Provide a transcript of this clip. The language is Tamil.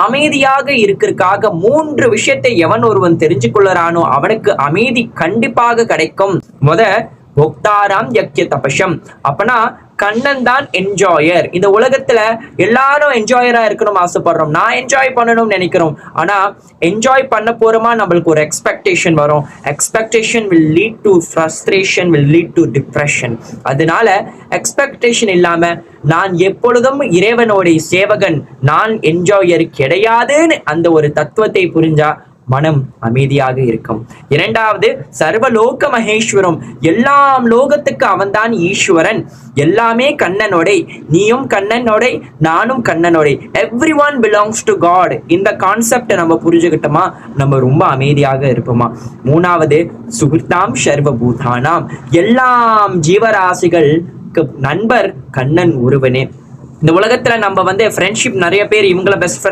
அமைதியாக இருக்கிறதுக்காக 3 விஷயத்தை எவன் ஒருவன் தெரிஞ்சு கொள்ளறானோ அவனுக்கு அமைதி கண்டிப்பாக கிடைக்கும். போக்தாராம் யக்ய தபசம். அப்பனா கண்ணன் தான் என்ஜாயர். இந்த உலகத்துல எல்லாரும் என்ஜாயரா இருக்கணும் ஆசைப்படுறோம். நான் என்ஜாய் பண்ணணும்னு நினைக்கிறோம். ஆனா என்ஜாய் பண்ண போறோமா நம்மளுக்கு ஒரு எக்ஸ்பெக்டேஷன் வரும். Expectation will lead to frustration, will lead to depression. அதனால எக்ஸ்பெக்டேஷன் இல்லாம நான் எப்பொழுதும் இறைவனுடைய சேவகன், நான் என்ஜாயர் கிடையாதுன்னு அந்த ஒரு தத்துவத்தை புரிஞ்சா மனம் அமைதியாக இருக்கும். இரண்டாவது, சர்வலோக மகேஸ்வரம். எல்லாம் லோகத்துக்கு அவன்தான் ஈஸ்வரன். எல்லாமே கண்ணனோடை, நீயும் கண்ணனோடை, நானும் கண்ணனோடை. Everyone belongs to God. இந்த கான்செப்டை நம்ம புரிஞ்சுக்கிட்டோமா நம்ம ரொம்ப அமைதியாக இருப்போமா. மூணாவது, சுகிருத்தாம் சர்வபூதானாம். எல்லாம் ஜீவராசிகளுக்கு நண்பர் கண்ணன் ஒருவனே. இந்த உலகத்துல நம்ம ஃப்ரெண்ட்ஷிப் நிறைய பேர் இவங்கள பெஸ்ட்